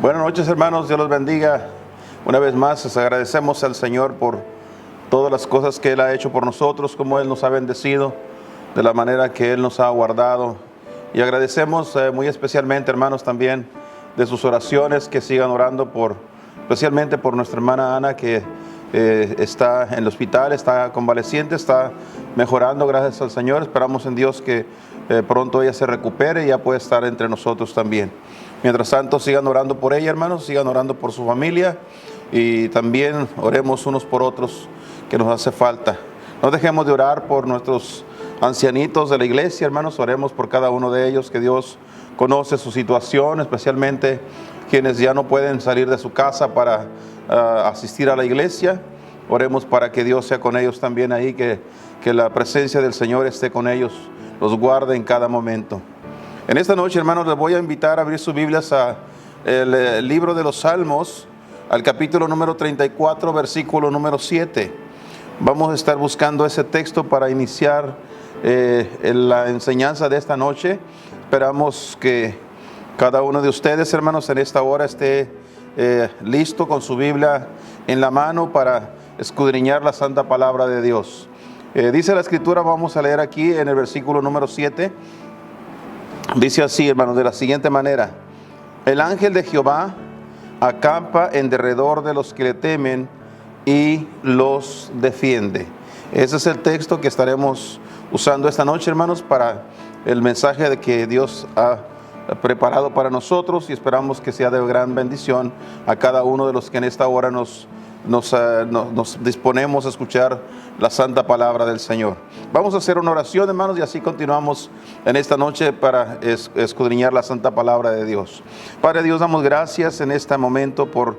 Buenas noches, hermanos, Dios los bendiga. Una vez más, les agradecemos al Señor por todas las cosas que Él ha hecho por nosotros, como Él nos ha bendecido, de la manera que Él nos ha guardado. Y agradecemos muy especialmente, hermanos, también de sus oraciones, que sigan orando especialmente por nuestra hermana Ana, que está en el hospital, está convaleciente, está mejorando, gracias al Señor. Esperamos en Dios que pronto ella se recupere y ya puede estar entre nosotros también. Mientras tanto, sigan orando por ella, hermanos, sigan orando por su familia y también oremos unos por otros, que nos hace falta. No dejemos de orar por nuestros ancianitos de la iglesia, hermanos, oremos por cada uno de ellos, que Dios conoce su situación, especialmente quienes ya no pueden salir de su casa para asistir a la iglesia. Oremos para que Dios sea con ellos también ahí, que la presencia del Señor esté con ellos, los guarde en cada momento. En esta noche, hermanos, les voy a invitar a abrir sus Biblias a el libro de los Salmos, al capítulo número 34, versículo número 7. Vamos a estar buscando ese texto para iniciar la enseñanza de esta noche. Esperamos que cada uno de ustedes, hermanos, en esta hora esté listo con su Biblia en la mano para escudriñar la santa palabra de Dios. Dice la Escritura, vamos a leer aquí en el versículo número 7. Dice así, hermanos, de la siguiente manera: el ángel de Jehová acampa en derredor de los que le temen y los defiende. Ese es el texto que estaremos usando esta noche, hermanos, para el mensaje de que Dios ha preparado para nosotros, y esperamos que sea de gran bendición a cada uno de los que en esta hora nos disponemos a escuchar la santa palabra del Señor. Vamos a hacer una oración, hermanos, y así continuamos en esta noche para escudriñar la santa palabra de Dios. Padre Dios, damos gracias en este momento por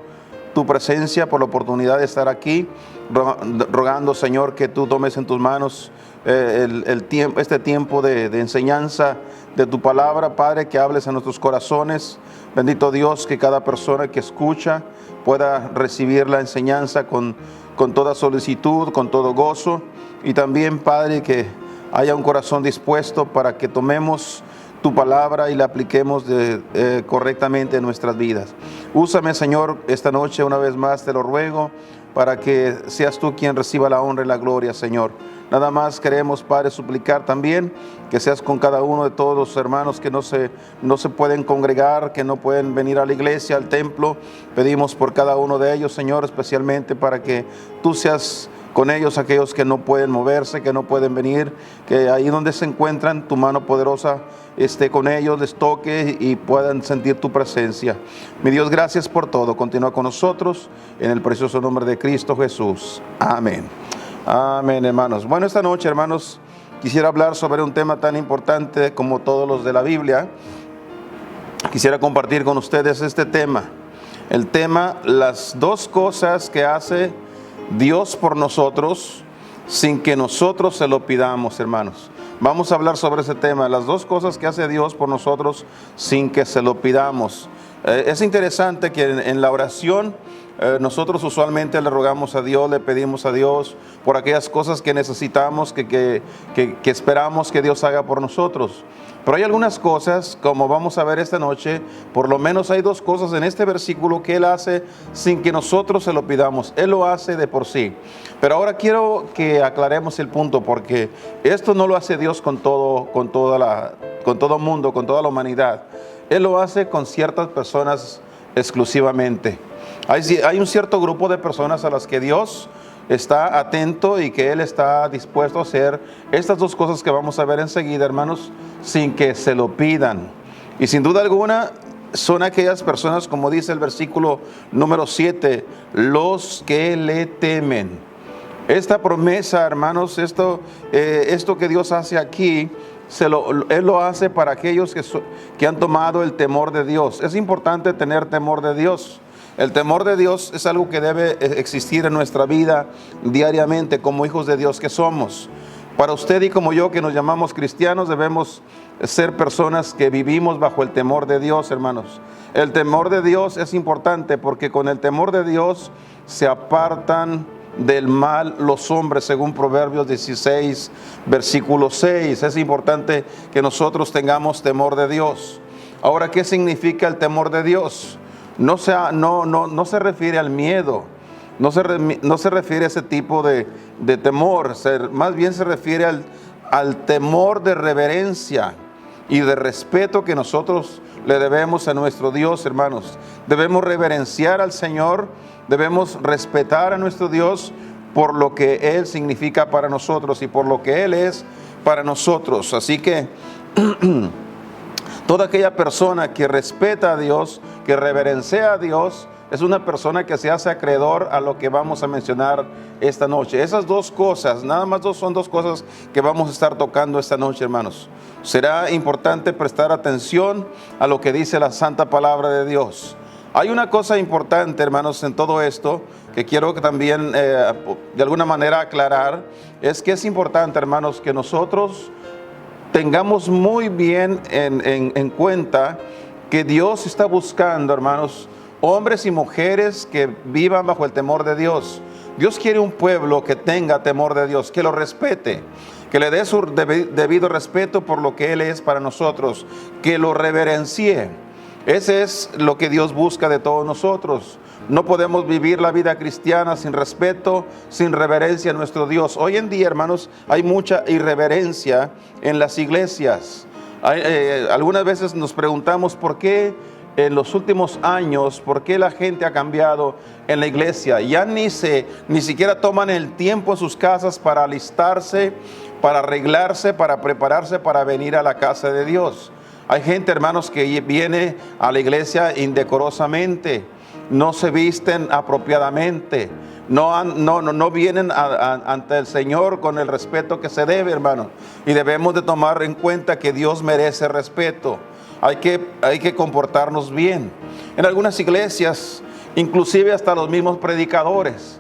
tu presencia, por la oportunidad de estar aquí, rogando, Señor, que tú tomes en tus manos este tiempo de enseñanza de tu palabra, Padre, que hables a nuestros corazones. Bendito Dios, que cada persona que escucha pueda recibir la enseñanza con toda solicitud, con todo gozo, y también, Padre, que haya un corazón dispuesto para que tomemos tu palabra y la apliquemos correctamente en nuestras vidas. Úsame, Señor, esta noche una vez más, te lo ruego, para que seas tú quien reciba la honra y la gloria, Señor. Nada más queremos, Padre, suplicar también que seas con cada uno de todos los hermanos que no se pueden congregar, que no pueden venir a la iglesia, al templo. Pedimos por cada uno de ellos, Señor, especialmente para que tú seas con ellos, aquellos que no pueden moverse, que no pueden venir, que ahí donde se encuentran, tu mano poderosa esté con ellos, les toque y puedan sentir tu presencia. Mi Dios, gracias por todo. Continúa con nosotros en el precioso nombre de Cristo Jesús. Amén. Amén, hermanos. Bueno, esta noche, hermanos, quisiera hablar sobre un tema tan importante como todos los de la Biblia. Quisiera compartir con ustedes este tema. El tema, las dos cosas que hace Dios por nosotros sin que nosotros se lo pidamos, hermanos. Vamos a hablar sobre ese tema, las dos cosas que hace Dios por nosotros sin que se lo pidamos. Es interesante que en la oración nosotros usualmente le rogamos a Dios, le pedimos a Dios por aquellas cosas que necesitamos, que esperamos que Dios haga por nosotros. Pero hay algunas cosas, como vamos a ver esta noche, por lo menos hay dos cosas en este versículo que Él hace sin que nosotros se lo pidamos. Él lo hace de por sí. Pero ahora quiero que aclaremos el punto, porque esto no lo hace Dios con todo mundo, con toda la humanidad. Él lo hace con ciertas personas exclusivamente. Hay un cierto grupo de personas a las que Dios está atento y que Él está dispuesto a hacer estas dos cosas que vamos a ver enseguida, hermanos, sin que se lo pidan. Y sin duda alguna son aquellas personas, como dice el versículo número 7, los que le temen. Esta promesa, hermanos, esto que Dios hace aquí, Él lo hace para aquellos que han tomado el temor de Dios. Es importante tener temor de Dios. El temor de Dios es algo que debe existir en nuestra vida diariamente como hijos de Dios que somos. Para usted y como yo, que nos llamamos cristianos, debemos ser personas que vivimos bajo el temor de Dios, hermanos. El temor de Dios es importante porque con el temor de Dios se apartan del mal los hombres, según Proverbios 16, versículo 6. Es importante que nosotros tengamos temor de Dios. Ahora, ¿qué significa el temor de Dios? no se refiere al miedo, no se refiere a ese tipo de temor, más bien se refiere al temor de reverencia y de respeto que nosotros le debemos a nuestro Dios, hermanos. Debemos reverenciar al Señor, debemos respetar a nuestro Dios por lo que Él significa para nosotros y por lo que Él es para nosotros. Así que toda aquella persona que respeta a Dios, que reverencia a Dios, es una persona que se hace acreedor a lo que vamos a mencionar esta noche. Esas dos cosas, nada más son dos cosas que vamos a estar tocando esta noche, hermanos. Será importante prestar atención a lo que dice la santa palabra de Dios. Hay una cosa importante, hermanos, en todo esto, que quiero que también de alguna manera aclarar, es que es importante, hermanos, que nosotros tengamos muy bien en cuenta que Dios está buscando, hermanos, hombres y mujeres que vivan bajo el temor de Dios. Dios quiere un pueblo que tenga temor de Dios, que lo respete, que le dé su debido respeto por lo que Él es para nosotros, que lo reverencie. Ese es lo que Dios busca de todos nosotros. No podemos vivir la vida cristiana sin respeto, sin reverencia a nuestro Dios. Hoy en día, hermanos, hay mucha irreverencia en las iglesias. Algunas veces nos preguntamos por qué en los últimos años, por qué la gente ha cambiado en la iglesia. Ya ni siquiera toman el tiempo en sus casas para alistarse, para arreglarse, para prepararse para venir a la casa de Dios. Hay gente, hermanos, que viene a la iglesia indecorosamente, no se visten apropiadamente, no vienen ante el Señor con el respeto que se debe, hermano. Y debemos de tomar en cuenta que Dios merece respeto. Hay que comportarnos bien. En algunas iglesias, inclusive hasta los mismos predicadores,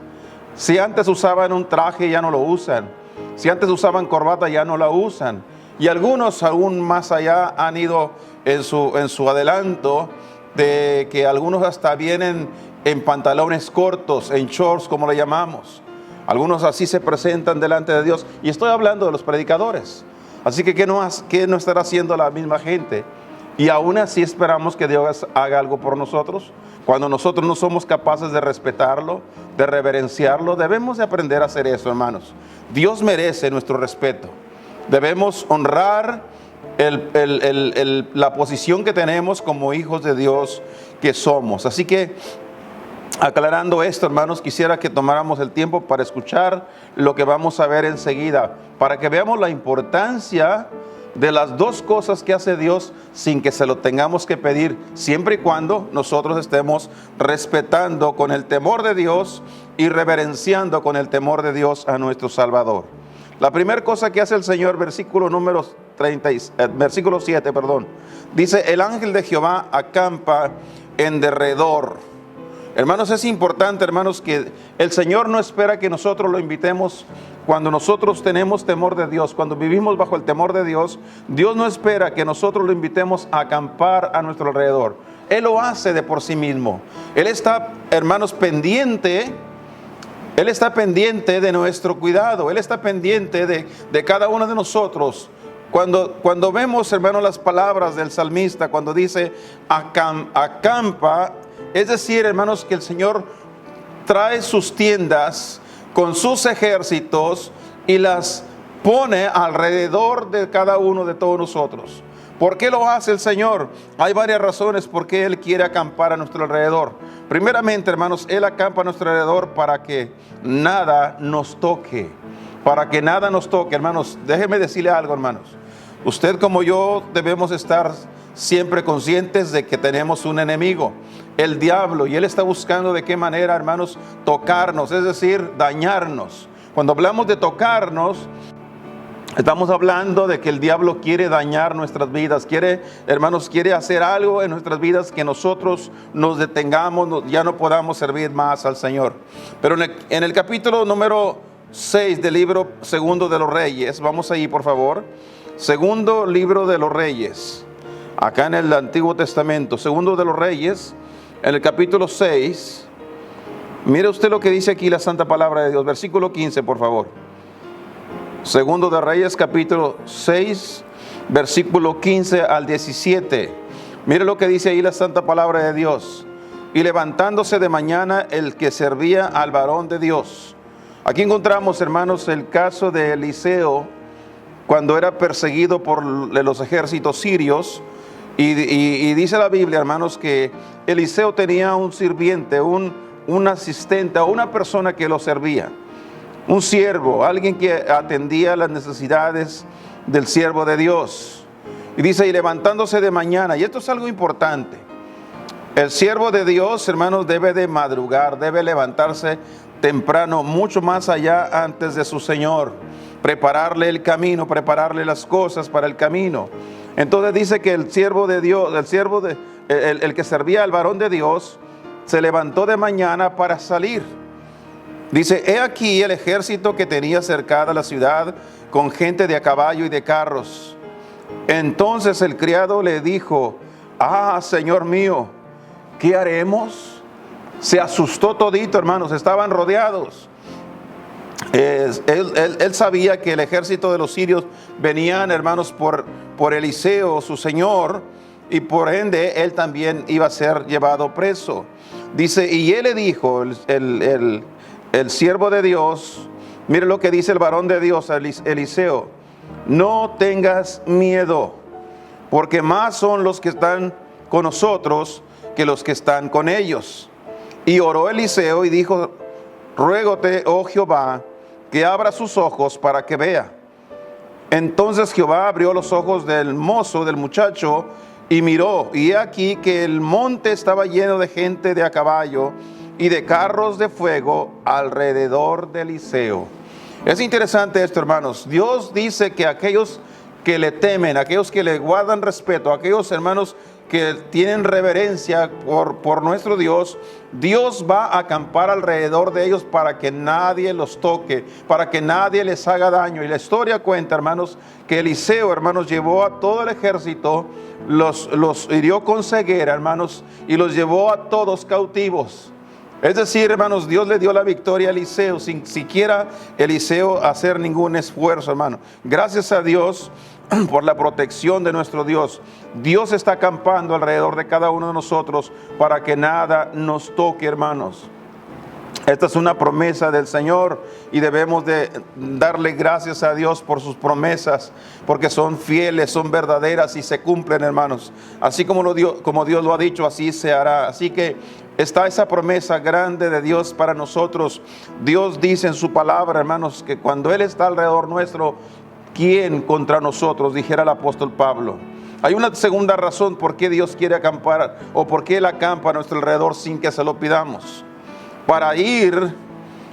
si antes usaban un traje, ya no lo usan. Si antes usaban corbata, ya no la usan. Y algunos aún más allá han ido en su adelanto de que algunos hasta vienen en pantalones cortos, en shorts como le llamamos. Algunos así se presentan delante de Dios. Y estoy hablando de los predicadores. Así que ¿qué no estará haciendo la misma gente? Y aún así esperamos que Dios haga algo por nosotros. Cuando nosotros no somos capaces de respetarlo, de reverenciarlo, debemos de aprender a hacer eso, hermanos. Dios merece nuestro respeto. Debemos honrar la posición que tenemos como hijos de Dios que somos. Así que, aclarando esto, hermanos, quisiera que tomáramos el tiempo para escuchar lo que vamos a ver enseguida, para que veamos la importancia de las dos cosas que hace Dios sin que se lo tengamos que pedir, siempre y cuando nosotros estemos respetando con el temor de Dios y reverenciando con el temor de Dios a nuestro Salvador. La primera cosa que hace el Señor, versículo 7, dice: el ángel de Jehová acampa en derredor. Hermanos, es importante, hermanos, que el Señor no espera que nosotros lo invitemos cuando nosotros tenemos temor de Dios, cuando vivimos bajo el temor de Dios. Dios no espera que nosotros lo invitemos a acampar a nuestro alrededor. Él lo hace de por sí mismo. Él está, hermanos, pendiente. Él está pendiente de nuestro cuidado. Él está pendiente de cada uno de nosotros. Cuando vemos, hermanos, las palabras del salmista, cuando dice acampa, es decir, hermanos, que el Señor trae sus tiendas con sus ejércitos y las pone alrededor de cada uno de todos nosotros. ¿Por qué lo hace el Señor? Hay varias razones por qué Él quiere acampar a nuestro alrededor. Primeramente, hermanos, Él acampa a nuestro alrededor para que nada nos toque. Para que nada nos toque, hermanos. Déjeme decirle algo, hermanos. Usted como yo debemos estar siempre conscientes de que tenemos un enemigo, el diablo, y él está buscando de qué manera, hermanos, tocarnos, es decir, dañarnos. Cuando hablamos de tocarnos, estamos hablando de que el diablo quiere dañar nuestras vidas, quiere hacer algo en nuestras vidas que nosotros nos detengamos, ya no podamos servir más al Señor. Pero en el capítulo número 6 del libro Segundo de los Reyes, vamos ahí por favor, Segundo libro de los Reyes, acá en el Antiguo Testamento, Segundo de los Reyes, en el capítulo 6, mire usted lo que dice aquí la Santa Palabra de Dios, versículo 15 por favor. Segundo de Reyes, capítulo 6, versículo 15 al 17. Mire lo que dice ahí la Santa Palabra de Dios. y levantándose de mañana el que servía al varón de Dios. Aquí encontramos, hermanos, el caso de Eliseo cuando era perseguido por los ejércitos sirios. Y dice la Biblia, hermanos, que Eliseo tenía un sirviente, un asistente o una persona que lo servía. Un siervo, alguien que atendía las necesidades del siervo de Dios. Y dice, y levantándose de mañana, y esto es algo importante. El siervo de Dios, hermanos, debe de madrugar, debe levantarse temprano, mucho más allá antes de su Señor. Prepararle el camino, prepararle las cosas para el camino. Entonces dice que el siervo de Dios, el que servía al varón de Dios, se levantó de mañana para salir. Dice, he aquí el ejército que tenía cercada la ciudad con gente de a caballo y de carros. Entonces el criado le dijo, Señor mío, ¿qué haremos? Se asustó todito, hermanos, estaban rodeados. Él sabía que el ejército de los sirios venían, hermanos, por Eliseo, su señor, y por ende él también iba a ser llevado preso. Dice, y él le dijo, el siervo de Dios, mire lo que dice el varón de Dios, Eliseo, no tengas miedo, porque más son los que están con nosotros que los que están con ellos. Y oró Eliseo y dijo, ruégote, oh Jehová, que abra sus ojos para que vea. Entonces Jehová abrió los ojos del mozo, del muchacho, y miró, y he aquí que el monte estaba lleno de gente de a caballo y de carros de fuego alrededor de Eliseo. Es interesante esto, hermanos. Dios dice que aquellos que le temen, aquellos que le guardan respeto, aquellos hermanos que tienen reverencia por nuestro Dios, Dios va a acampar alrededor de ellos para que nadie los toque, para que nadie les haga daño. Y la historia cuenta, hermanos, que Eliseo, hermanos, llevó a todo el ejército, los hirió con ceguera, hermanos, y los llevó a todos cautivos. Es decir, hermanos, Dios le dio la victoria a Eliseo, sin siquiera Eliseo hacer ningún esfuerzo, hermano. Gracias a Dios por la protección de nuestro Dios. Dios está acampando alrededor de cada uno de nosotros para que nada nos toque, hermanos. Esta es una promesa del Señor y debemos de darle gracias a Dios por sus promesas, porque son fieles, son verdaderas y se cumplen, hermanos. Así como Dios lo ha dicho, así se hará. Así que está esa promesa grande de Dios para nosotros. Dios dice en su palabra, hermanos, que cuando Él está alrededor nuestro, ¿quién contra nosotros?, dijera el apóstol Pablo. Hay una segunda razón por qué Dios quiere acampar o por qué Él acampa a nuestro alrededor sin que se lo pidamos. Para ir,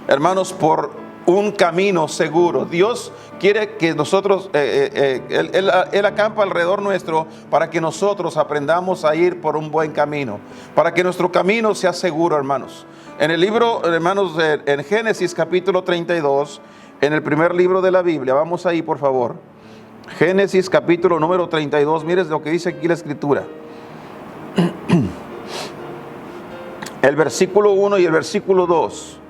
hermanos, por un camino seguro. Dios quiere que nosotros, Él acampa alrededor nuestro para que nosotros aprendamos a ir por un buen camino, para que nuestro camino sea seguro, hermanos. En el libro, hermanos, en Génesis capítulo 32, en el primer libro de la Biblia, vamos ahí por favor. Génesis capítulo número 32, mires lo que dice aquí la escritura. El versículo 1 y el versículo 2.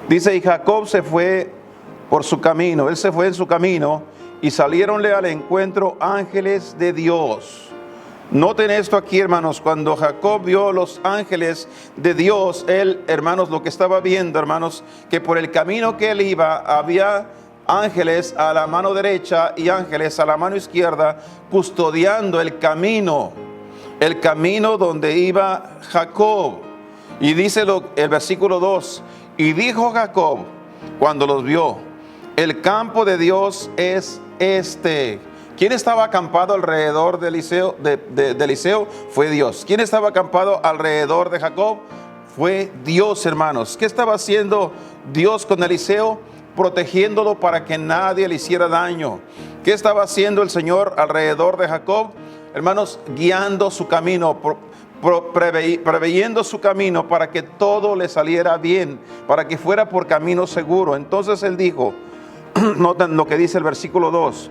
Dice, y Jacob se fue por su camino, él se fue en su camino, y salieronle al encuentro ángeles de Dios. Noten esto aquí, hermanos, cuando Jacob vio los ángeles de Dios, él, hermanos, lo que estaba viendo, hermanos, que por el camino que él iba, había ángeles a la mano derecha y ángeles a la mano izquierda, custodiando el camino donde iba Jacob. Y dice el versículo 2, y dijo Jacob cuando los vio, el campo de Dios es este. ¿Quién estaba acampado alrededor de Eliseo? De Eliseo fue Dios. ¿Quién estaba acampado alrededor de Jacob? Fue Dios, hermanos. ¿Qué estaba haciendo Dios con Eliseo? Protegiéndolo para que nadie le hiciera daño. ¿Qué estaba haciendo el Señor alrededor de Jacob? Hermanos, guiando su camino, preveyendo su camino para que todo le saliera bien, para que fuera por camino seguro. Entonces él dijo, noten lo que dice el versículo 2.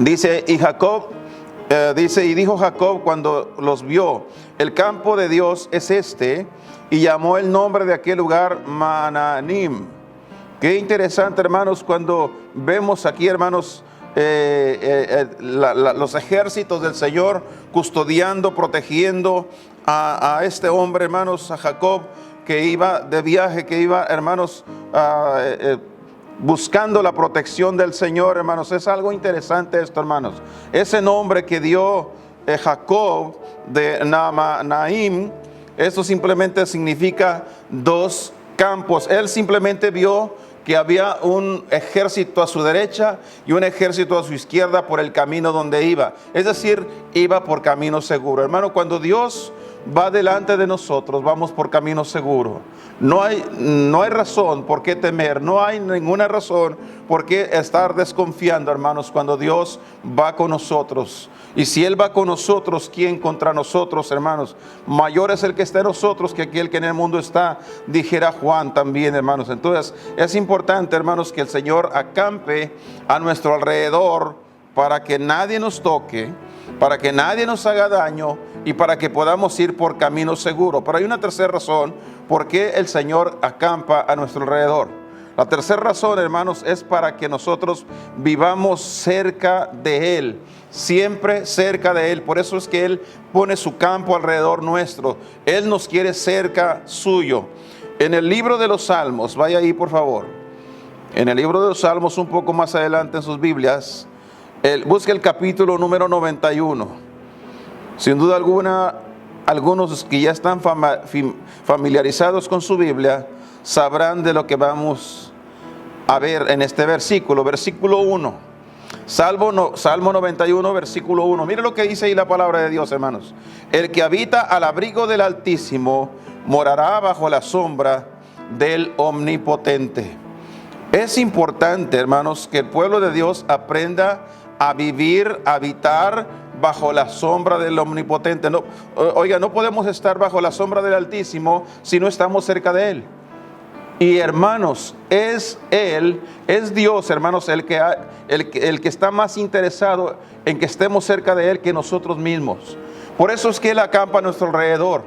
Dice, y dijo Jacob cuando los vio, el campo de Dios es este, y llamó el nombre de aquel lugar Mahanaim. Qué interesante, hermanos, cuando vemos aquí, hermanos, los ejércitos del Señor custodiando, protegiendo a este hombre, hermanos, a Jacob, que iba de viaje, que iba, hermanos, buscando la protección del Señor, hermanos. Es algo interesante esto, hermanos. Ese nombre que dio Jacob de Naim, eso simplemente significa dos campos. Él simplemente vio que había un ejército a su derecha y un ejército a su izquierda por el camino donde iba. Es decir, iba por camino seguro. Hermano, cuando Dios va delante de nosotros, vamos por camino seguro. No hay razón por qué temer, no hay ninguna razón por qué estar desconfiando, hermanos, cuando Dios va con nosotros. Y si Él va con nosotros, ¿quién contra nosotros, hermanos? Mayor es el que está en nosotros que aquel que en el mundo está, dijera Juan también, hermanos. Entonces, es importante, hermanos, que el Señor acampe a nuestro alrededor para que nadie nos toque, para que nadie nos haga daño y para que podamos ir por camino seguro. Pero hay una tercera razón por qué el Señor acampa a nuestro alrededor. La tercera razón, hermanos, es para que nosotros vivamos cerca de Él, siempre cerca de Él. Por eso es que Él pone su campo alrededor nuestro. Él nos quiere cerca suyo. En el libro de los Salmos, vaya ahí por favor. En el libro de los Salmos, un poco más adelante en sus Biblias, busque el capítulo número 91. Sin duda alguna, algunos que ya están familiarizados con su Biblia sabrán de lo que vamos a ver en este versículo. Versículo 1. Salmo 91, versículo 1. Mire lo que dice ahí la palabra de Dios, hermanos. El que habita al abrigo del Altísimo morará bajo la sombra del Omnipotente. Es importante, hermanos, que el pueblo de Dios aprenda a vivir, a habitar bajo la sombra del Omnipotente. No, oiga, no podemos estar bajo la sombra del Altísimo si no estamos cerca de Él. Y hermanos, es Él, es Dios, hermanos, el que está más interesado en que estemos cerca de Él que nosotros mismos. Por eso es que Él acampa a nuestro alrededor.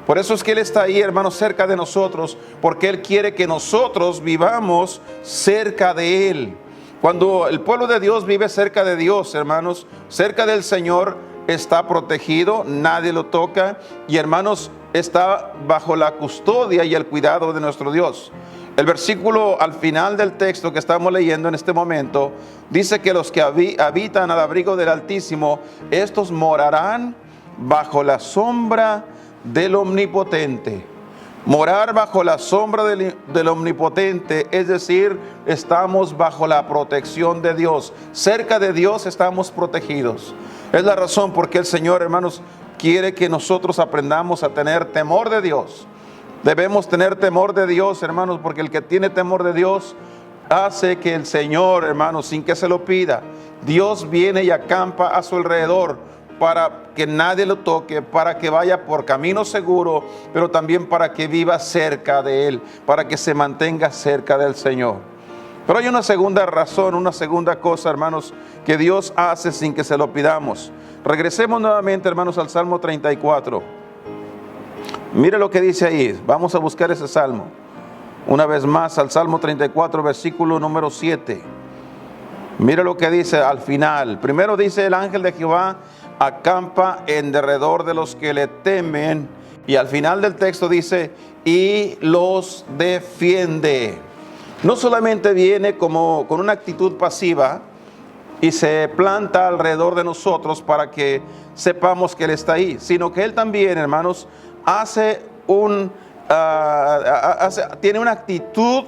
Por eso es que Él está ahí, hermanos, cerca de nosotros, porque Él quiere que nosotros vivamos cerca de Él. Cuando el pueblo de Dios vive cerca de Dios, hermanos, cerca del Señor, está protegido, nadie lo toca y, hermanos, está bajo la custodia y el cuidado de nuestro Dios. El versículo al final del texto que estamos leyendo en este momento dice que los que habitan al abrigo del Altísimo, estos morarán bajo la sombra del Omnipotente. Morar bajo la sombra del Omnipotente, es decir, estamos bajo la protección de Dios. Cerca de Dios estamos protegidos. Es la razón por qué el Señor, hermanos, quiere que nosotros aprendamos a tener temor de Dios. Debemos tener temor de Dios, hermanos, porque el que tiene temor de Dios hace que el Señor, hermanos, sin que se lo pida, Dios viene y acampa a su alrededor para que nadie lo toque, para que vaya por camino seguro, pero también para que viva cerca de Él, para que se mantenga cerca del Señor. Pero hay una segunda razón, una segunda cosa, hermanos, que Dios hace sin que se lo pidamos. Regresemos nuevamente, hermanos, al Salmo 34. Mire lo que dice ahí. Vamos a buscar ese Salmo. Una vez más al Salmo 34, versículo número 7. Mire lo que dice al final. Primero dice: el ángel de Jehová acampa en derredor de los que le temen. Y al final del texto dice: y los defiende. No solamente viene con una actitud pasiva y se planta alrededor de nosotros para que sepamos que Él está ahí, sino que Él también, hermanos, tiene una actitud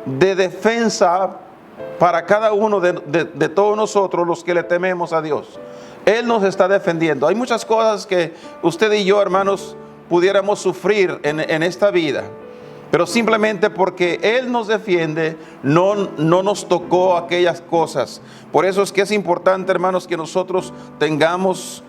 de defensa para cada uno de todos nosotros los que le tememos a Dios. Él nos está defendiendo. Hay muchas cosas que usted y yo, hermanos, pudiéramos sufrir en esta vida, pero simplemente porque Él nos defiende, no nos tocó aquellas cosas. Por eso es que es importante, hermanos, que nosotros tengamos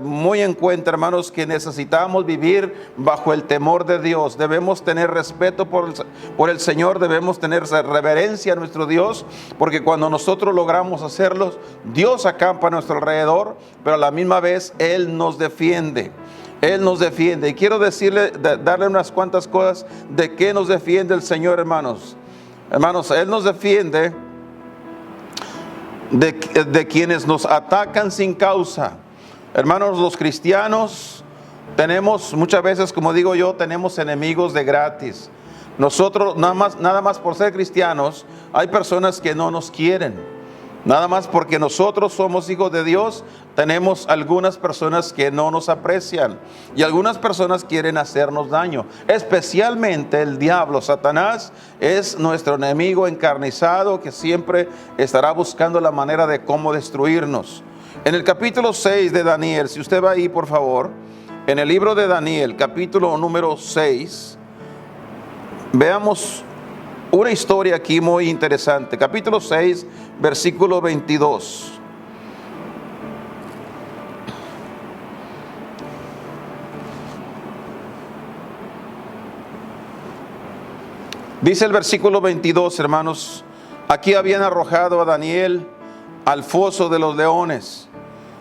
muy en cuenta, hermanos, que necesitamos vivir bajo el temor de Dios. Debemos tener respeto por el Señor, debemos tener reverencia a nuestro Dios, porque cuando nosotros logramos hacerlo, Dios acampa a nuestro alrededor, pero a la misma vez Él nos defiende. Él nos defiende. Y quiero darle unas cuantas cosas de qué nos defiende el Señor, hermanos. Hermanos, Él nos defiende de quienes nos atacan sin causa. Hermanos, los cristianos tenemos muchas veces, como digo yo, tenemos enemigos de gratis. Nosotros nada más por ser cristianos, hay personas que no nos quieren. Nada más porque nosotros somos hijos de Dios, tenemos algunas personas que no nos aprecian y algunas personas quieren hacernos daño. Especialmente el diablo, Satanás, es nuestro enemigo encarnizado que siempre estará buscando la manera de cómo destruirnos. En el capítulo 6 de Daniel, si usted va ahí por favor, en el libro de Daniel, capítulo número 6, veamos una historia aquí muy interesante. Capítulo 6, versículo 22. Dice el versículo 22, hermanos: aquí habían arrojado a Daniel al foso de los leones,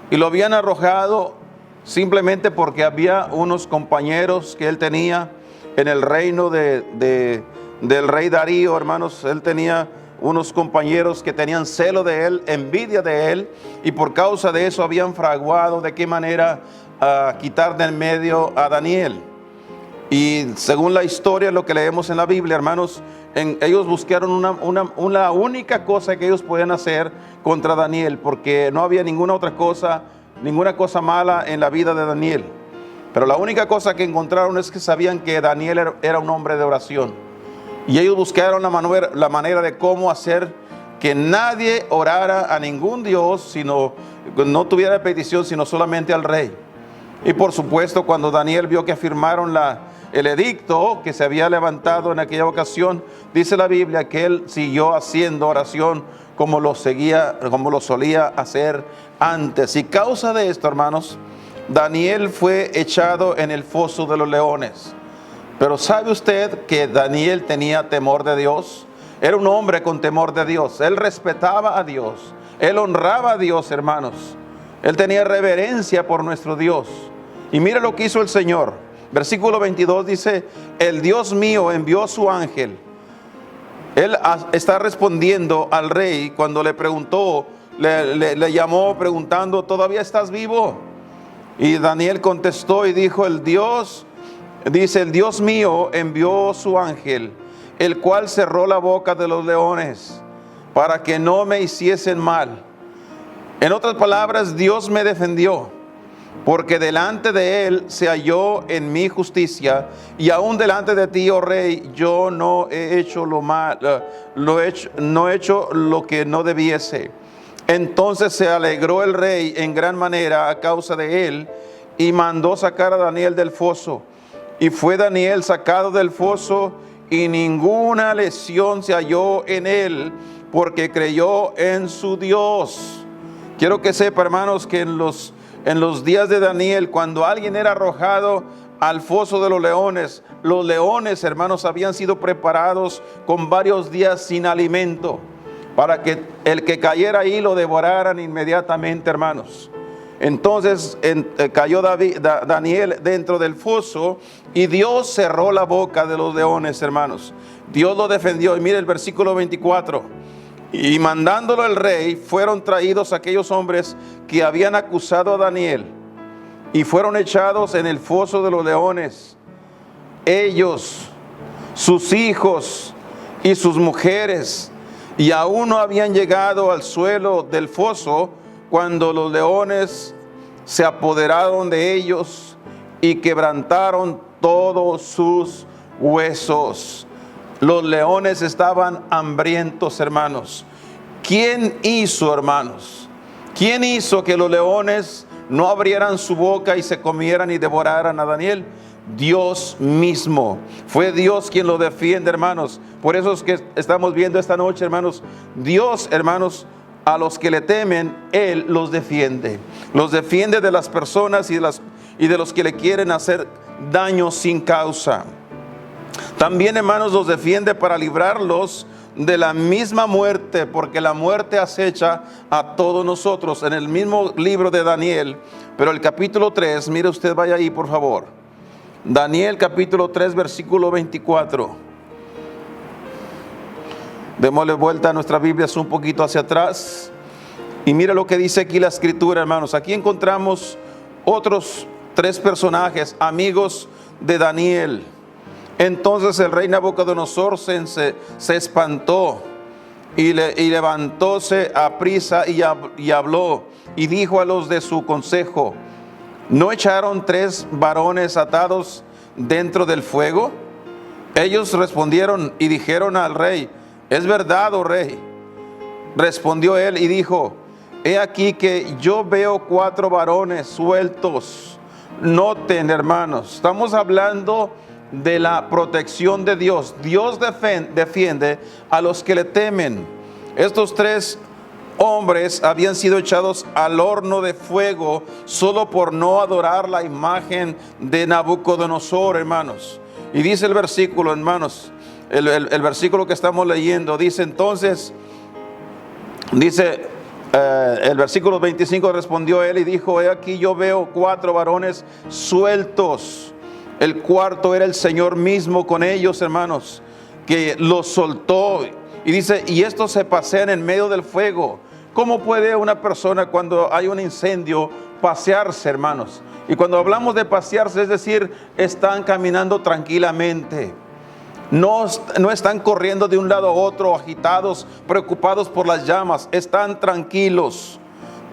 y lo habían arrojado simplemente porque había unos compañeros que él tenía en el reino del rey Darío, hermanos. Él tenía unos compañeros que tenían celo de él, envidia de él, y por causa de eso habían fraguado de qué manera quitar de en medio a Daniel. Y según la historia, lo que leemos en la Biblia, hermanos, ellos buscaron una única cosa que ellos podían hacer contra Daniel, porque no había ninguna cosa mala en la vida de Daniel. Pero la única cosa que encontraron es que sabían que Daniel era un hombre de oración. Y ellos buscaron la manera de cómo hacer que nadie orara a ningún Dios, sino no tuviera petición, sino solamente al rey. Y por supuesto, cuando Daniel vio que firmaron el edicto que se había levantado en aquella ocasión, dice la Biblia que él siguió haciendo oración como lo solía hacer antes. Y causa de esto, hermanos, Daniel fue echado en el foso de los leones. Pero ¿sabe usted que Daniel tenía temor de Dios? Era un hombre con temor de Dios. Él respetaba a Dios. Él honraba a Dios, hermanos. Él tenía reverencia por nuestro Dios. Y mira lo que hizo el Señor. Versículo 22 dice: el Dios mío envió a su ángel. Él está respondiendo al rey cuando le preguntó, le llamó preguntando: ¿todavía estás vivo? Y Daniel contestó y dijo: el Dios mío envió su ángel, el cual cerró la boca de los leones para que no me hiciesen mal. En otras palabras, Dios me defendió, porque delante de él se halló en mi justicia, y aún delante de ti, oh rey, yo no he hecho no he hecho lo que no debiese. Entonces se alegró el rey en gran manera a causa de él, y mandó sacar a Daniel del foso. Y fue Daniel sacado del foso, y ninguna lesión se halló en él, porque creyó en su Dios. Quiero que sepa, hermanos, que en los días de Daniel, cuando alguien era arrojado al foso de los leones, hermanos, habían sido preparados con varios días sin alimento, para que el que cayera ahí lo devoraran inmediatamente, hermanos. Entonces cayó Daniel dentro del foso, y Dios cerró la boca de los leones, hermanos. Dios lo defendió. Y mire el versículo 24. Y mandándolo el rey, fueron traídos aquellos hombres que habían acusado a Daniel, y fueron echados en el foso de los leones, ellos, sus hijos y sus mujeres, y aún no habían llegado al suelo del foso cuando los leones se apoderaron de ellos y quebrantaron todos sus huesos. Los leones estaban hambrientos, hermanos. ¿Quién hizo, hermanos? ¿Quién hizo que los leones no abrieran su boca y se comieran y devoraran a Daniel? Dios mismo. Fue Dios quien lo defiende, hermanos. Por eso es que estamos viendo esta noche, hermanos. Dios, hermanos, a los que le temen, Él los defiende. Los defiende de las personas y de los que le quieren hacer daño sin causa. También, hermanos, los defiende para librarlos de la misma muerte, porque la muerte acecha a todos nosotros. En el mismo libro de Daniel, pero el capítulo 3, mire usted, vaya ahí por favor. Daniel capítulo 3, versículo 24. Démosle vuelta a nuestra Biblia un poquito hacia atrás. Y mira lo que dice aquí la escritura, hermanos. Aquí encontramos otros 3 personajes, amigos de Daniel. Entonces el rey Nabucodonosor se espantó y levantóse a prisa y habló y dijo a los de su consejo: ¿no echaron 3 varones atados dentro del fuego? Ellos respondieron y dijeron al rey: es verdad, oh rey. Respondió él y dijo: he aquí que yo veo 4 varones sueltos. Noten, hermanos, estamos hablando de la protección de Dios. Dios defiende a los que le temen. Estos 3 hombres habían sido echados al horno de fuego solo por no adorar la imagen de Nabucodonosor, hermanos. Y dice el versículo, hermanos, el versículo que estamos leyendo, dice entonces, el versículo 25, respondió él y dijo: he aquí yo veo 4 varones sueltos. El cuarto era el Señor mismo con ellos, hermanos, que los soltó. Y dice: y estos se pasean en medio del fuego. ¿Cómo puede una persona, cuando hay un incendio, pasearse, hermanos? Y cuando hablamos de pasearse, es decir, están caminando tranquilamente. No están corriendo de un lado a otro, agitados, preocupados por las llamas. Están tranquilos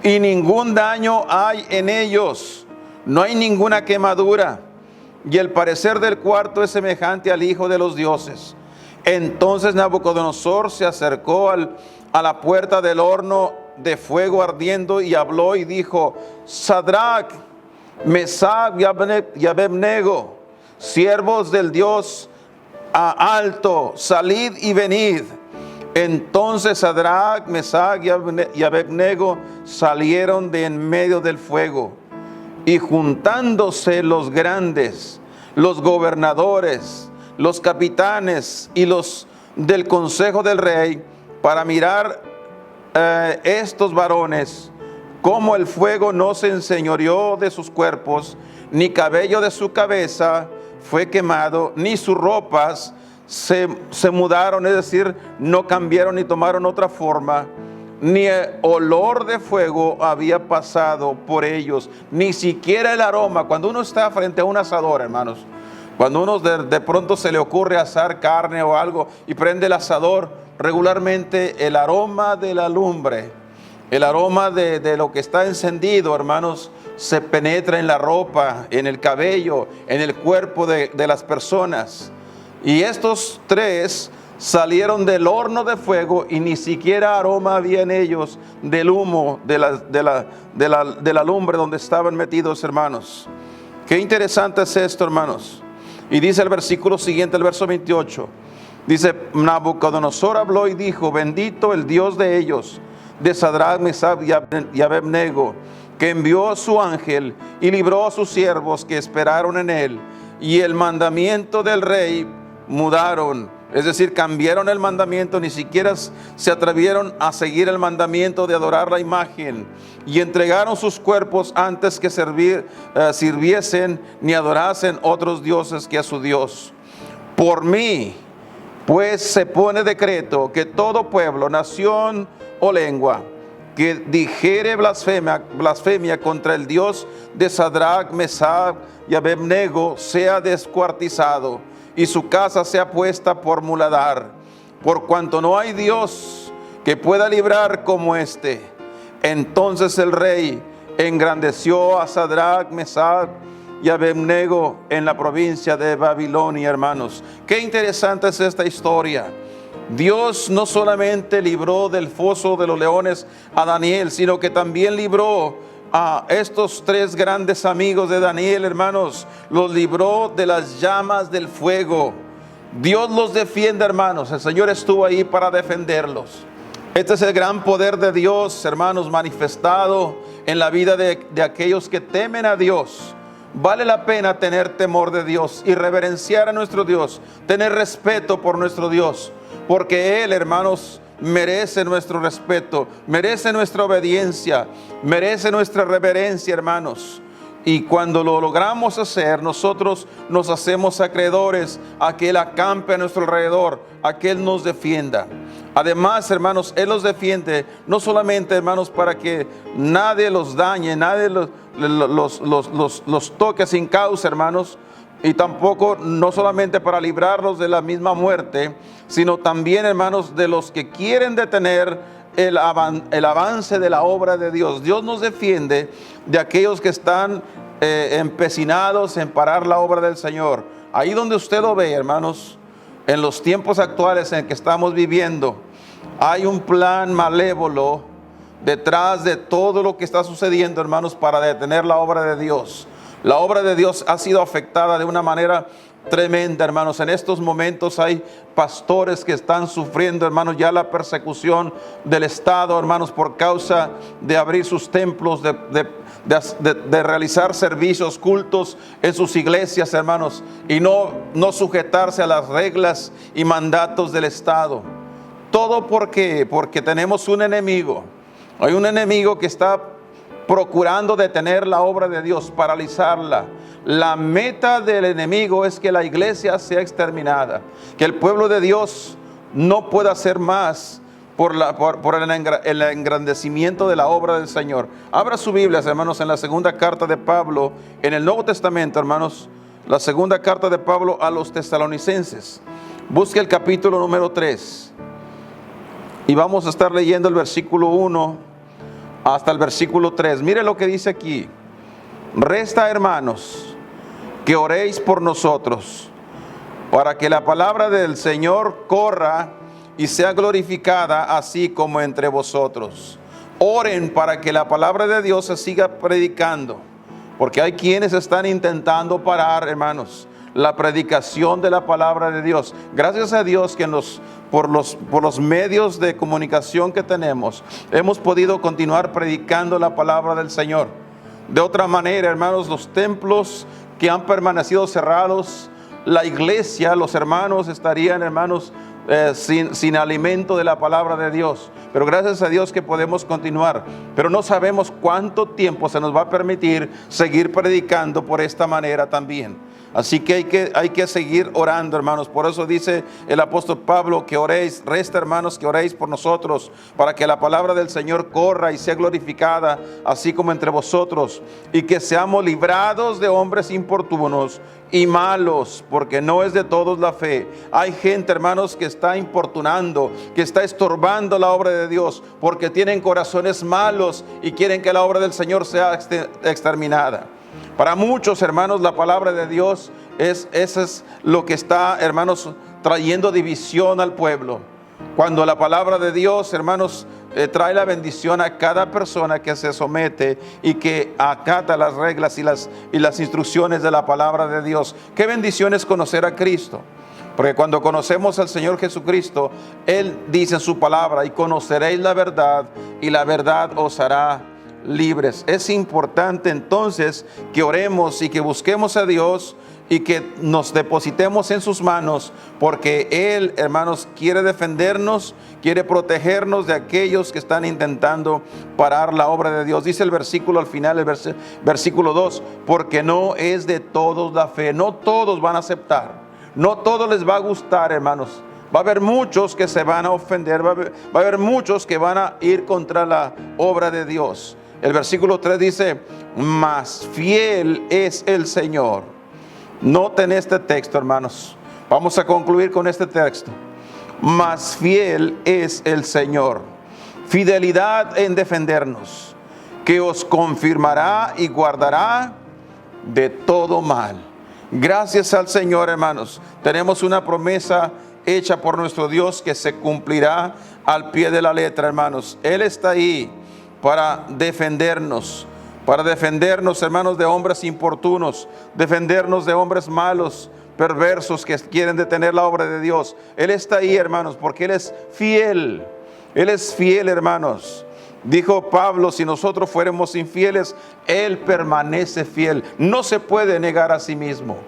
y ningún daño hay en ellos. No hay ninguna quemadura. Y el parecer del cuarto es semejante al Hijo de los dioses. Entonces Nabucodonosor se acercó a la puerta del horno de fuego ardiendo y habló y dijo: Sadrach, Mesach y Abednego, siervos del Dios alto, salid y venid. Entonces Sadrach, Mesach y Abednego salieron de en medio del fuego. Y juntándose los grandes, los gobernadores, los capitanes y los del consejo del rey, para mirar estos varones, como el fuego no se enseñoreó de sus cuerpos, ni cabello de su cabeza fue quemado, ni sus ropas se mudaron, es decir, no cambiaron ni tomaron otra forma, ni el olor de fuego había pasado por ellos, ni siquiera el aroma. Cuando uno está frente a un asador, hermanos, cuando uno de pronto se le ocurre asar carne o algo y prende el asador, regularmente el aroma de la lumbre, el aroma de lo que está encendido, hermanos, se penetra en la ropa, en el cabello, en el cuerpo de las personas. Y estos 3 salieron del horno de fuego y ni siquiera aroma había en ellos del humo de la lumbre donde estaban metidos, hermanos. Qué interesante es esto, hermanos. Y dice el versículo siguiente, el verso 28. Dice: Nabucodonosor habló y dijo: bendito el Dios de ellos, de Sadrach, Mesach y Abednego, que envió a su ángel y libró a sus siervos que esperaron en él. Y el mandamiento del rey mudaron, es decir, cambiaron el mandamiento, ni siquiera se atrevieron a seguir el mandamiento de adorar la imagen, y entregaron sus cuerpos antes que sirviesen ni adorasen otros dioses que a su Dios. Por mí, pues, se pone decreto que todo pueblo, nación o lengua que dijere blasfemia contra el Dios de Sadrach, Mesach y Abednego sea descuartizado y su casa sea puesta por muladar, por cuanto no hay Dios que pueda librar como este. Entonces el rey engrandeció a Sadrach, Mesach y Abednego en la provincia de Babilonia, hermanos. Qué interesante es esta historia. Dios no solamente libró del foso de los leones a Daniel, sino que también libró a estos 3 grandes amigos de Daniel, hermanos. Los libró de las llamas del fuego. Dios los defiende, hermanos. El Señor estuvo ahí para defenderlos. Este es el gran poder de Dios, hermanos, manifestado en la vida de aquellos que temen a Dios. Vale la pena tener temor de Dios y reverenciar a nuestro Dios, tener respeto por nuestro Dios, porque Él, hermanos, merece nuestro respeto, merece nuestra obediencia, merece nuestra reverencia, hermanos. Y cuando lo logramos hacer, nosotros nos hacemos acreedores a que Él acampe a nuestro alrededor, a que Él nos defienda. Además, hermanos, Él los defiende, no solamente, hermanos, para que nadie los dañe, nadie los toque sin causa, hermanos, y tampoco, no solamente para librarlos de la misma muerte, sino también, hermanos, de los que quieren detener el avance de la obra de Dios. Dios nos defiende de aquellos que están empecinados en parar la obra del Señor. Ahí donde usted lo ve, hermanos, en los tiempos actuales en que estamos viviendo, hay un plan malévolo detrás de todo lo que está sucediendo, hermanos, para detener la obra de Dios. La obra de Dios ha sido afectada de una manera tremenda, hermanos. En estos momentos hay pastores que están sufriendo, hermanos, ya la persecución del Estado, hermanos, por causa de abrir sus templos, de realizar servicios, cultos en sus iglesias, hermanos, y no sujetarse a las reglas y mandatos del Estado. Todo porque tenemos un enemigo. Hay un enemigo que está procurando detener la obra de Dios, paralizarla. La meta del enemigo es que la iglesia sea exterminada, que el pueblo de Dios no pueda hacer más por el engrandecimiento de la obra del Señor. Abra su Biblia, hermanos, en la segunda carta de Pablo, en el Nuevo Testamento, hermanos, la segunda carta de Pablo a los tesalonicenses. Busque el capítulo número 3 y vamos a estar leyendo el versículo 1 hasta el versículo 3. Mire lo que dice aquí. Resta, hermanos, que oréis por nosotros, para que la palabra del Señor corra y sea glorificada, así como entre vosotros. Oren para que la palabra de Dios se siga predicando, porque hay quienes están intentando parar, hermanos, la predicación de la palabra de Dios. Gracias a Dios que por los medios de comunicación que tenemos, hemos podido continuar predicando la palabra del Señor. De otra manera, hermanos, los templos que han permanecido cerrados, la iglesia, los hermanos estarían, hermanos, sin alimento de la palabra de Dios. Pero gracias a Dios que podemos continuar. Pero no sabemos cuánto tiempo se nos va a permitir seguir predicando por esta manera también. Así que hay que seguir orando, hermanos. Por eso dice el apóstol Pablo que oréis. Resta, hermanos, que oréis por nosotros, para que la palabra del Señor corra y sea glorificada, así como entre vosotros, y que seamos librados de hombres importunos y malos, porque no es de todos la fe. Hay gente, hermanos, que está importunando, que está estorbando la obra de Dios, porque tienen corazones malos y quieren que la obra del Señor sea exterminada. Para muchos, hermanos, la palabra de Dios eso es lo que está, hermanos, trayendo división al pueblo. Cuando la palabra de Dios, hermanos, trae la bendición a cada persona que se somete y que acata las reglas y las instrucciones de la palabra de Dios. Qué bendición es conocer a Cristo. Porque cuando conocemos al Señor Jesucristo, Él dice en su palabra: y conoceréis la verdad, y la verdad os hará libres. Es importante entonces que oremos y que busquemos a Dios y que nos depositemos en sus manos, porque Él, hermanos, quiere defendernos, quiere protegernos de aquellos que están intentando parar la obra de Dios. Dice el versículo al final, el versículo 2, porque no es de todos la fe. No todos van a aceptar, no todos les va a gustar, hermanos. Va a haber muchos que se van a ofender, va a haber muchos que van a ir contra la obra de Dios. El versículo 3 dice: mas fiel es el Señor. Noten este texto, hermanos. Vamos a concluir con este texto. Mas fiel es el Señor. Fidelidad en defendernos, que os confirmará y guardará de todo mal. Gracias al Señor, hermanos. Tenemos una promesa hecha por nuestro Dios que se cumplirá al pie de la letra, hermanos. Él está ahí para defendernos, hermanos, de hombres importunos, defendernos de hombres malos, perversos que quieren detener la obra de Dios. Él está ahí, hermanos, porque Él es fiel. Él es fiel, hermanos. Dijo Pablo: si nosotros fuéramos infieles, Él permanece fiel. No se puede negar a sí mismo.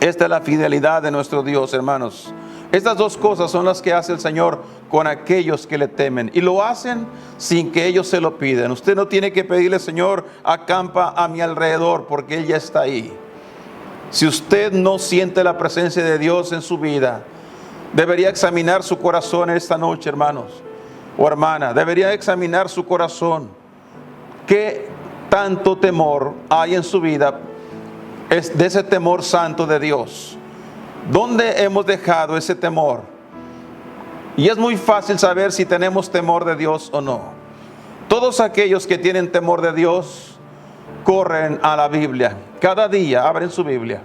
Esta es la fidelidad de nuestro Dios, hermanos. Estas dos cosas son las que hace el Señor con aquellos que le temen, y lo hacen sin que ellos se lo pidan. Usted no tiene que pedirle: Señor, acampa a mi alrededor, porque Él ya está ahí. Si usted no siente la presencia de Dios en su vida, debería examinar su corazón esta noche, hermanos o hermana. Debería examinar su corazón. ¿Qué tanto temor hay en su vida? Es de ese temor santo de Dios. ¿Dónde hemos dejado ese temor? Y es muy fácil saber si tenemos temor de Dios o no. Todos aquellos que tienen temor de Dios corren a la Biblia. Cada día abren su Biblia.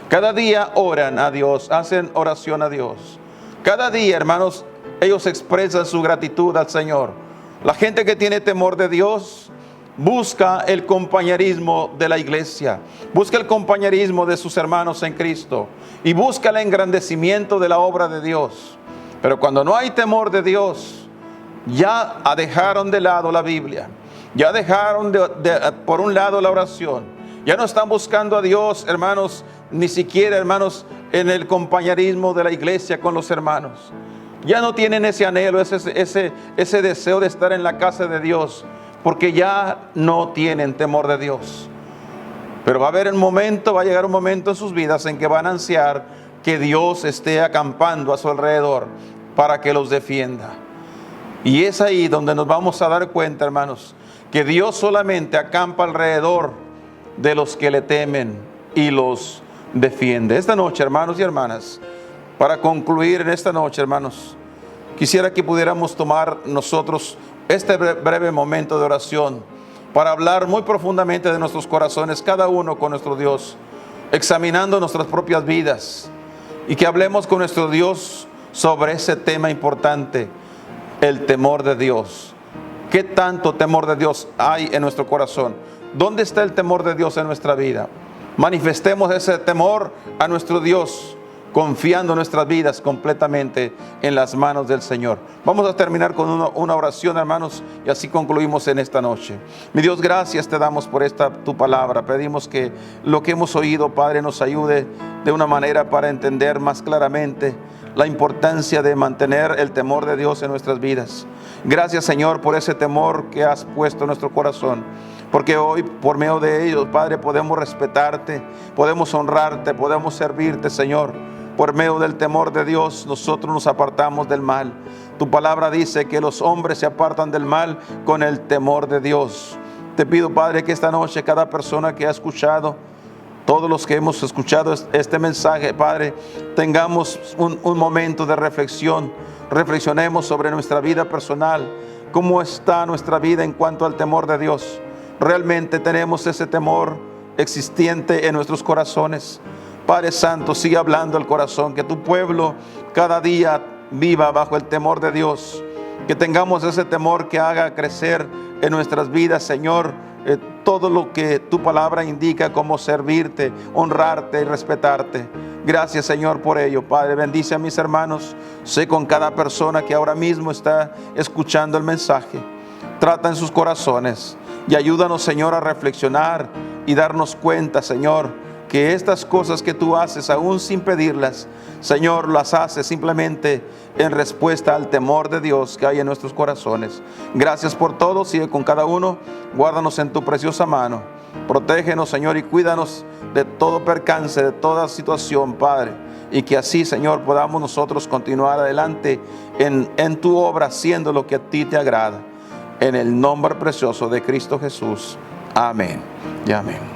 Cada día oran a Dios, hacen oración a Dios. Cada día, hermanos, ellos expresan su gratitud al Señor. La gente que tiene temor de Dios busca el compañerismo de la iglesia, busca el compañerismo de sus hermanos en Cristo y busca el engrandecimiento de la obra de Dios. Pero cuando no hay temor de Dios, ya dejaron de lado la Biblia, ya dejaron por un lado la oración, ya no están buscando a Dios, hermanos, ni siquiera, hermanos, en el compañerismo de la iglesia con los hermanos. Ya no tienen ese anhelo, ese deseo de estar en la casa de Dios, porque ya no tienen temor de Dios. Pero va a llegar un momento en sus vidas en que van a ansiar que Dios esté acampando a su alrededor para que los defienda. Y es ahí donde nos vamos a dar cuenta, hermanos, que Dios solamente acampa alrededor de los que le temen y los defiende. Esta noche, hermanos y hermanas, para concluir en esta noche, hermanos, quisiera que pudiéramos tomar nosotros este breve momento de oración para hablar muy profundamente de nuestros corazones, cada uno con nuestro Dios, examinando nuestras propias vidas, y que hablemos con nuestro Dios sobre ese tema importante, el temor de Dios. ¿Qué tanto temor de Dios hay en nuestro corazón? ¿Dónde está el temor de Dios en nuestra vida? Manifestemos ese temor a nuestro Dios, confiando nuestras vidas completamente en las manos del Señor. Vamos a terminar con una oración, hermanos, y así concluimos en esta noche. Mi Dios, gracias te damos por tu palabra. Pedimos que lo que hemos oído, Padre, nos ayude de una manera para entender más claramente la importancia de mantener el temor de Dios en nuestras vidas. Gracias, Señor, por ese temor que has puesto en nuestro corazón. Porque hoy, por medio de ellos, Padre, podemos respetarte, podemos honrarte, podemos servirte, Señor. Por medio del temor de Dios, nosotros nos apartamos del mal. Tu palabra dice que los hombres se apartan del mal con el temor de Dios. Te pido, Padre, que esta noche cada persona que ha escuchado, todos los que hemos escuchado este mensaje, Padre, tengamos un momento de reflexión. Reflexionemos sobre nuestra vida personal. ¿Cómo está nuestra vida en cuanto al temor de Dios? ¿Realmente tenemos ese temor existente en nuestros corazones? Padre Santo, sigue hablando el corazón, que tu pueblo cada día viva bajo el temor de Dios, que tengamos ese temor que haga crecer en nuestras vidas, Señor, todo lo que tu palabra indica, como servirte, honrarte y respetarte. Gracias, Señor, por ello. Padre, bendice a mis hermanos, sé con cada persona que ahora mismo está escuchando el mensaje. Trata en sus corazones y ayúdanos, Señor, a reflexionar y darnos cuenta, Señor, que estas cosas que tú haces, aún sin pedirlas, Señor, las haces simplemente en respuesta al temor de Dios que hay en nuestros corazones. Gracias por todo, sigue con cada uno, guárdanos en tu preciosa mano, protégenos, Señor, y cuídanos de todo percance, de toda situación, Padre, y que así, Señor, podamos nosotros continuar adelante en tu obra, haciendo lo que a ti te agrada. En el nombre precioso de Cristo Jesús. Amén y amén.